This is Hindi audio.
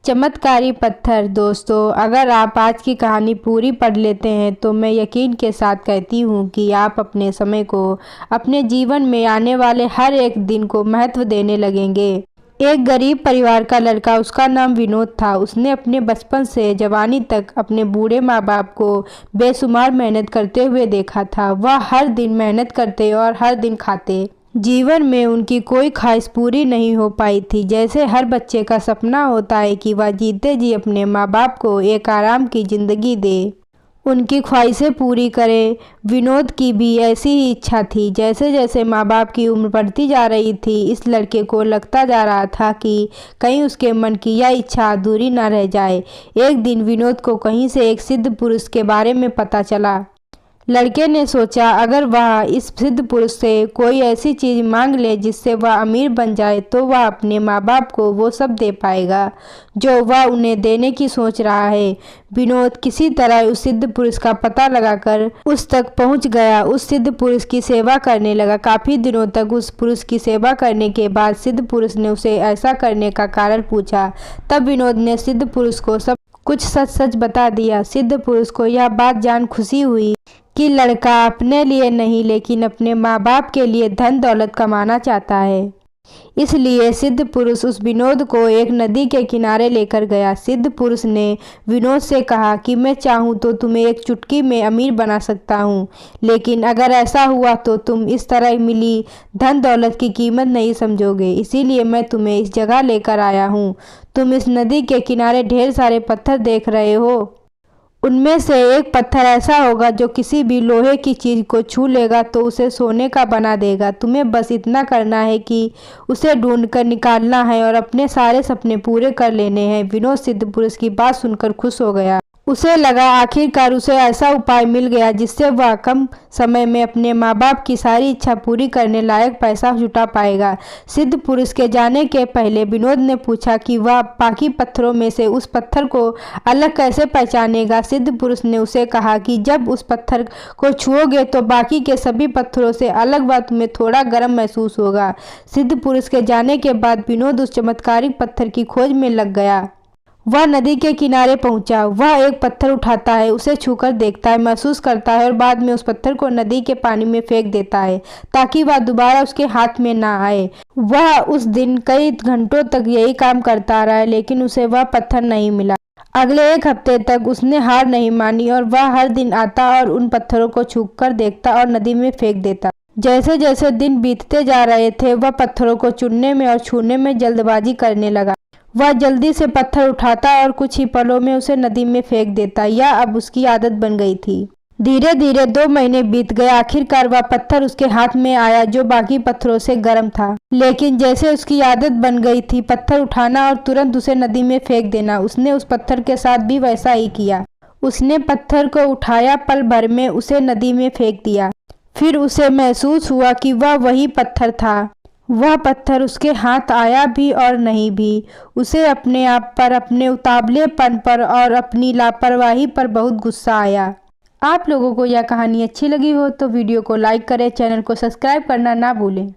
चमत्कारी पत्थर। दोस्तों, अगर आप आज की कहानी पूरी पढ़ लेते हैं तो मैं यकीन के साथ कहती हूँ कि आप अपने समय को, अपने जीवन में आने वाले हर एक दिन को महत्व देने लगेंगे। एक गरीब परिवार का लड़का, उसका नाम विनोद था। उसने अपने बचपन से जवानी तक अपने बूढ़े माँ बाप को बेशुमार मेहनत करते हुए देखा था। वह हर दिन मेहनत करते और हर दिन खाते। जीवन में उनकी कोई ख्वाहिश पूरी नहीं हो पाई थी। जैसे हर बच्चे का सपना होता है कि वह जीते जी अपने माँ बाप को एक आराम की ज़िंदगी दे, उनकी ख्वाहिशें पूरी करे। विनोद की भी ऐसी ही इच्छा थी। जैसे जैसे माँ बाप की उम्र बढ़ती जा रही थी, इस लड़के को लगता जा रहा था कि कहीं उसके मन की यह इच्छा अधूरी न रह जाए। एक दिन विनोद को कहीं से एक सिद्ध पुरुष के बारे में पता चला। लड़के ने सोचा, अगर वह इस सिद्ध पुरुष से कोई ऐसी चीज़ मांग ले जिससे वह अमीर बन जाए तो वह अपने माँ बाप को वो सब दे पाएगा जो वह उन्हें देने की सोच रहा है। विनोद किसी तरह उस सिद्ध पुरुष का पता लगाकर उस तक पहुंच गया। उस सिद्ध पुरुष की सेवा करने लगा। काफ़ी दिनों तक उस पुरुष की सेवा करने के बाद सिद्ध पुरुष ने उसे ऐसा करने का कारण पूछा। तब विनोद ने सिद्ध पुरुष को सब कुछ सच सच बता दिया। सिद्ध पुरुष को यह बात जान खुशी हुई कि लड़का अपने लिए नहीं लेकिन अपने माँ बाप के लिए धन दौलत कमाना चाहता है। इसलिए सिद्ध पुरुष उस विनोद को एक नदी के किनारे लेकर गया। सिद्ध पुरुष ने विनोद से कहा कि मैं चाहूँ तो तुम्हें एक चुटकी में अमीर बना सकता हूँ, लेकिन अगर ऐसा हुआ तो तुम इस तरह मिली धन दौलत की कीमत नहीं समझोगे। इसीलिए मैं तुम्हें इस जगह लेकर आया हूँ। तुम इस नदी के किनारे ढेर सारे पत्थर देख रहे हो। उनमें से एक पत्थर ऐसा होगा जो किसी भी लोहे की चीज़ को छू लेगा तो उसे सोने का बना देगा। तुम्हें बस इतना करना है कि उसे ढूंढकर निकालना है और अपने सारे सपने पूरे कर लेने हैं। विनोद सिद्ध पुरुष की बात सुनकर खुश हो गया। उसे लगा आखिरकार उसे ऐसा उपाय मिल गया जिससे वह कम समय में अपने माँ बाप की सारी इच्छा पूरी करने लायक पैसा जुटा पाएगा। सिद्ध पुरुष के जाने के पहले विनोद ने पूछा कि वह बाकी पत्थरों में से उस पत्थर को अलग कैसे पहचानेगा। सिद्ध पुरुष ने उसे कहा कि जब उस पत्थर को छुओगे तो बाकी के सभी पत्थरों से अलग वह तुम्हें थोड़ा गर्म महसूस होगा। सिद्ध पुरुष के जाने के बाद विनोद उस चमत्कारिक पत्थर की खोज में लग गया। वह नदी के किनारे पहुंचा। वह एक पत्थर उठाता है, उसे छूकर देखता है, महसूस करता है और बाद में उस पत्थर को नदी के पानी में फेंक देता है ताकि वह दोबारा उसके हाथ में ना आए। वह उस दिन कई घंटों तक यही काम करता रहा लेकिन उसे वह पत्थर नहीं मिला। अगले एक हफ्ते तक उसने हार नहीं मानी और वह हर दिन आता और उन पत्थरों को छूकर देखता और नदी में फेंक देता। जैसे जैसे दिन बीतते जा रहे थे, वह पत्थरों को चुनने में और छूने में जल्दबाजी करने लगा। वह जल्दी से पत्थर उठाता और कुछ ही पलों में उसे नदी में फेंक देता। यह अब उसकी आदत बन गई थी। धीरे धीरे 2 महीने बीत गए। आखिरकार वह पत्थर उसके हाथ में आया जो बाकी पत्थरों से गर्म था। लेकिन जैसे उसकी आदत बन गई थी पत्थर उठाना और तुरंत उसे नदी में फेंक देना, उसने उस पत्थर के साथ भी वैसा ही किया। उसने पत्थर को उठाया, पल भर में उसे नदी में फेंक दिया। फिर उसे महसूस हुआ कि वह वही पत्थर था। वह पत्थर उसके हाथ आया भी और नहीं भी। उसे अपने आप पर, अपने उतावलेपन पर और अपनी लापरवाही पर बहुत गुस्सा आया। आप लोगों को यह कहानी अच्छी लगी हो तो वीडियो को लाइक करें, चैनल को सब्सक्राइब करना ना भूलें।